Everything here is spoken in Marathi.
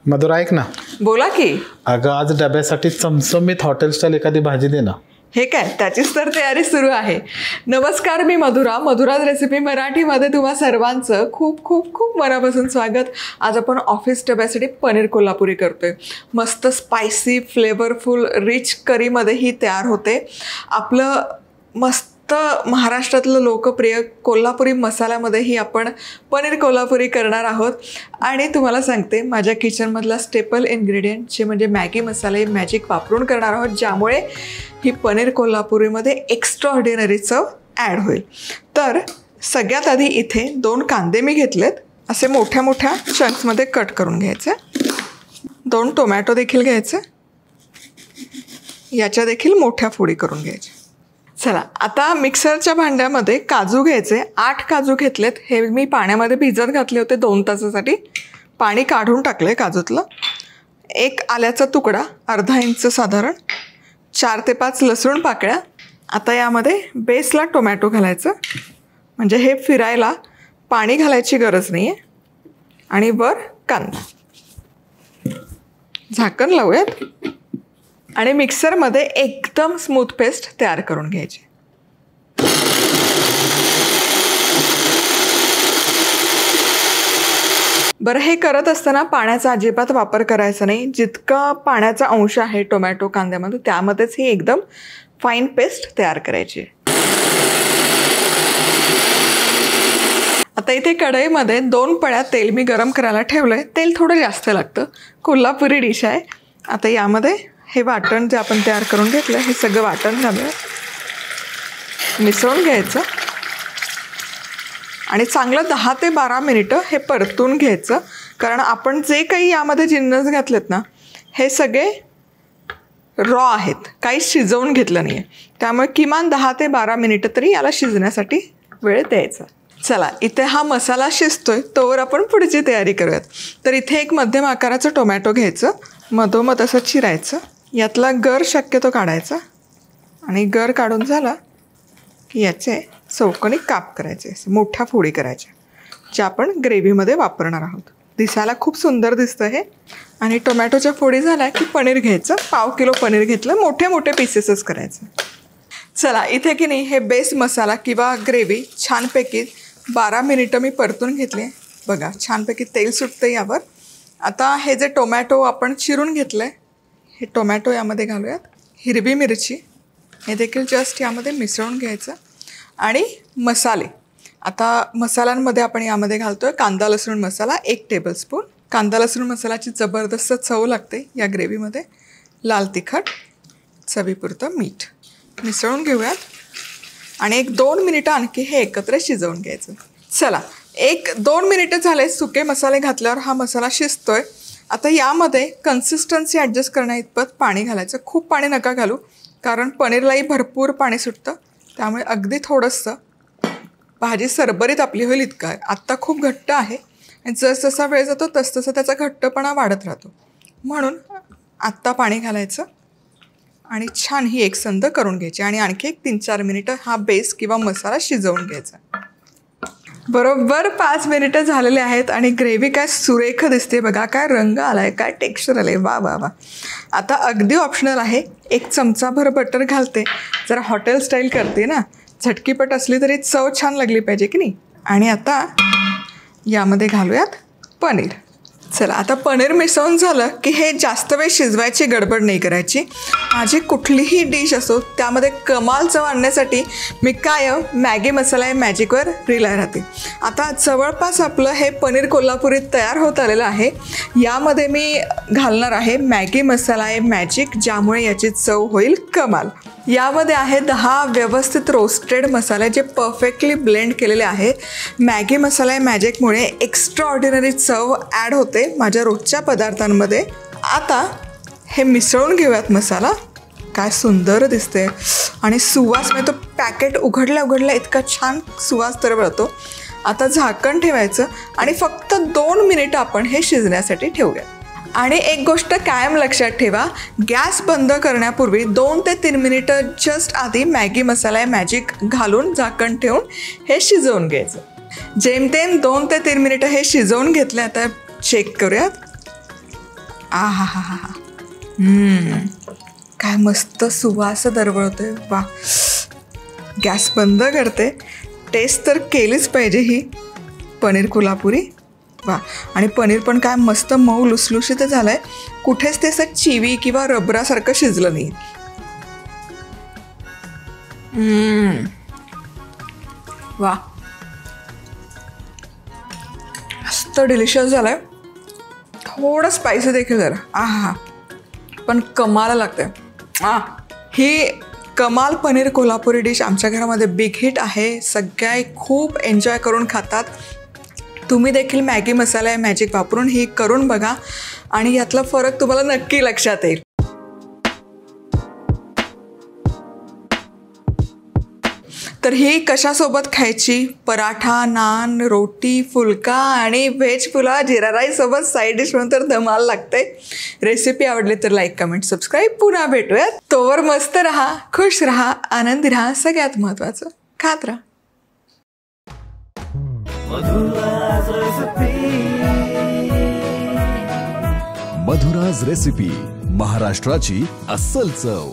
मधुरा ऐक ना. बोला की. अगं आज डब्यासाठी चमचमीत हॉटेल स्टाईल एखादी भाजी दे ना. हे काय, त्याचीच तर तयारी सुरू आहे. नमस्कार, मी मधुराज रेसिपी मराठीमध्ये तुम्हा सर्वांचं खूप खूप खूप मनापासून स्वागत. आज आपण ऑफिस डब्यासाठी पनीर कोल्हापुरी करतोय. मस्त स्पायसी फ्लेवरफुल रिच करीमध्ये ही तयार होते. आपलं मस्त महाराष्ट्रातलं लोकप्रिय कोल्हापुरी मसाल्यामध्ये ही आपण पनीर कोल्हापुरी करणार आहोत. आणि तुम्हाला सांगते, माझ्या किचनमधला स्टेपल इन्ग्रेडियंट जे म्हणजे मॅगी मसाले मॅजिक वापरून करणार आहोत, ज्यामुळे ही पनीर कोल्हापुरीमध्ये एक्स्ट्रा ऑर्डिनरी चव ॲड होईल. तर सगळ्यात आधी इथे 2 कांदे मी घेतलेत, असे मोठ्या मोठ्या चंक्समध्ये कट करून घ्यायचे. 2 टोमॅटो देखील घ्यायचे, याच्या देखील मोठ्या फोडी करून घ्यायच्या. चला, आता मिक्सरच्या भांड्यामध्ये काजू घ्यायचे. 8 काजू घेतलेत. हे मी पाण्यामध्ये भिजत घातले होते 2 तासासाठी. पाणी काढून टाकलं आहे काजूतलं. 1 आल्याचा तुकडा, अर्धा इंच साधारण, 4 ते 5 लसूण पाकळ्या. आता यामध्ये बेसला टोमॅटो घालायचं, म्हणजे हे फिरायला पाणी घालायची गरज नाही आहे. आणि वर कांदा. झाकण लावूयात आणि मिक्सरमध्ये एकदम स्मूथ पेस्ट तयार करून घ्यायची. बरं, हे करत असताना पाण्याचा अजिबात वापर करायचा नाही. जितका पाण्याचा अंश आहे टोमॅटो कांद्यामध्ये, त्यामध्येच ही एकदम फाईन पेस्ट तयार करायची आहे. आता इथे कढईमध्ये 2 पळ्या तेल मी गरम करायला ठेवलं आहे. तेल थोडं जास्त लागतं, कोल्हापुरी डिश आहे. आता यामध्ये हे वाटण जे आपण तयार करून घेतलं, हे सगळं वाटण घालूया, मिसळून घ्यायचं आणि चांगलं 10 ते 12 मिनिटं हे परतून घ्यायचं. कारण आपण जे काही यामध्ये जिन्नस घातलेत ना, हे सगळे रॉ आहेत, काही शिजवून घेतलं नाही आहे. त्यामुळे किमान 10 ते 12 मिनिटं तरी याला शिजण्यासाठी वेळ द्यायचा. चला, इथे हा मसाला शिजतोय तोवर आपण पुढची तयारी करूयात. तर इथे 1 मध्यम आकाराचं टोमॅटो घ्यायचं, मधोमध असं चिरायचं, यातला गर शक्यतो काढायचा आणि गर काढून झाला की याचे चौकोनी काप करायचे, मोठ्या फोडी करायच्या, ज्या आपण ग्रेव्हीमध्ये वापरणार आहोत. दिसायला खूप सुंदर दिसतं हे. आणि टोमॅटोच्या फोडी झाल्या की पनीर घ्यायचं. 1/2 किलो पनीर घेतलं, मोठे मोठे पीसेसच करायचं. चला, इथे की नाही हे बेस मसाला किंवा ग्रेव्ही छानपैकी 12 मिनिटं मी परतून घेतले. बघा, छानपैकी तेल सुटतं यावर. आता हे जे टोमॅटो आपण चिरून घेतलं आहे, हे टोमॅटो यामध्ये घालूयात. हिरवी मिरची हे देखील जस्ट यामध्ये मिसळून घ्यायचं. आणि मसाले, आता मसाल्यांमध्ये आपण यामध्ये घालतो आहे कांदा लसूण मसाला 1 टेबलस्पून. कांदा लसूण मसाल्याची जबरदस्त चव लागते या ग्रेव्हीमध्ये. लाल तिखट, चवीपुरतं मीठ मिसळून घेऊयात आणि 1-2 मिनिटं आणखी हे एकत्र शिजवून घ्यायचं. चला, 1-2 मिनिटं झाले सुके मसाले घातल्यावर हा मसाला शिजतोय. आता यामध्ये कन्सिस्टन्सी ॲडजस्ट करण्या इतपत पाणी घालायचं. खूप पाणी नका घालू, कारण पनीरलाही भरपूर पाणी सुटतं. त्यामुळे अगदी थोडंसं, भाजी सरबरीत आपली होईल इतकं आहे. आत्ता खूप घट्ट आहे आणि जसजसा वेळ जातो तसतसं त्याचा घट्टपणा वाढत राहतो. म्हणून आत्ता पाणी घालायचं आणि छान ही एकसंध करून घ्यायची. आणि आणखी 3-4 मिनिटं हा बेस किंवा मसाला शिजवून घ्यायचा. बरोबर 5 मिनिटं झालेले आहेत आणि ग्रेव्ही काय सुरेख दिसते. बघा, काय रंग आला आहे, काय टेक्स्चर आलं आहे, वा वा वा. आता अगदी ऑप्शनल आहे, 1 चमचाभर बटर घालते. जरा हॉटेल स्टाईल करते ना, झटकीपट असली तरी चव छान लागली पाहिजे की नाही. आणि आता यामध्ये घालूयात पनीर. चला, आता पनीर मिसळून झालं की हे जास्त वेळ शिजवायची गडबड नाही करायची. माझी कुठलीही डिश असो त्यामध्ये कमाल चव आणण्यासाठी मी कायम मॅगी मसाला मॅजिकवर रिलाय राहते. आता जवळपास आपलं हे पनीर कोल्हापुरी तयार होत आलेलं आहे. यामध्ये मी घालणार आहे मॅगी मसाला मॅजिक, ज्यामुळे याची चव होईल कमाल. यामध्ये आहे 10 व्यवस्थित रोस्टेड मसाले जे परफेक्टली ब्लेंड केलेले आहेत. मॅगी मसाला मॅजिकमुळे एक्स्ट्रा ऑर्डिनरी चव ॲड होते माझ्या रोजच्या पदार्थांमध्ये. आता हे मिसळून घेऊयात मसाला. काय सुंदर दिसते आणि सुवास, म्हणजे तो पॅकेट उघडल्या इतका छान सुवास तरवळतो. आता झाकण ठेवायचं आणि फक्त 2 मिनिटं आपण हे शिजण्यासाठी ठेवूया. आणि एक गोष्ट कायम लक्षात ठेवा, गॅस बंद करण्यापूर्वी 2 ते 3 मिनिटं जस्ट आधी मॅगी मसाला मॅजिक घालून झाकण ठेवून हे शिजवून घ्यायचं. जेमतेम 2 ते 3 मिनिटं हे शिजवून घेतले. आता चेक करूयात. आ हा हा हा हा. काय मस्त सुवास दरवळतोय. वा. गॅस बंद करते. टेस्ट तर केलीच पाहिजे ही पनीर कोल्हापुरी. वा. आणि पनीर पण काय मस्त मऊ लुसलुशीत झालं आहे. कुठेच ते असं चिवी किंवा रबरासारखं शिजलं नाही. वा. मस्त डिलिशियस झालं आहे. थोडं स्पायसी देखील जरा. हा पण कमाल लागतंय. ही कमाल पनीर कोल्हापुरी डिश आमच्या घरामध्ये बिग हिट आहे. सगळे खूप एन्जॉय करून खातात. तुम्ही देखील मॅगी मसाला मॅजिक वापरून ही करून बघा आणि यातला फरक तुम्हाला नक्की लक्षात येईल. तर ही कशासोबत खायची? पराठा, नान, रोटी, फुलका आणि व्हेज पुलाव जिरा राईस सोबत साईड डिश म्हणून तर धमाल लागते. रेसिपी आवडली तर लाईक, कमेंट, सबस्क्राईब. पुन्हा भेटूयात. तोवर मस्त राहा, खुश राहा, आनंदी राहा. सगळ्यात महत्त्वाचं खात राहा. मधुराज रेसिपी, महाराष्ट्राची अस्सल चव.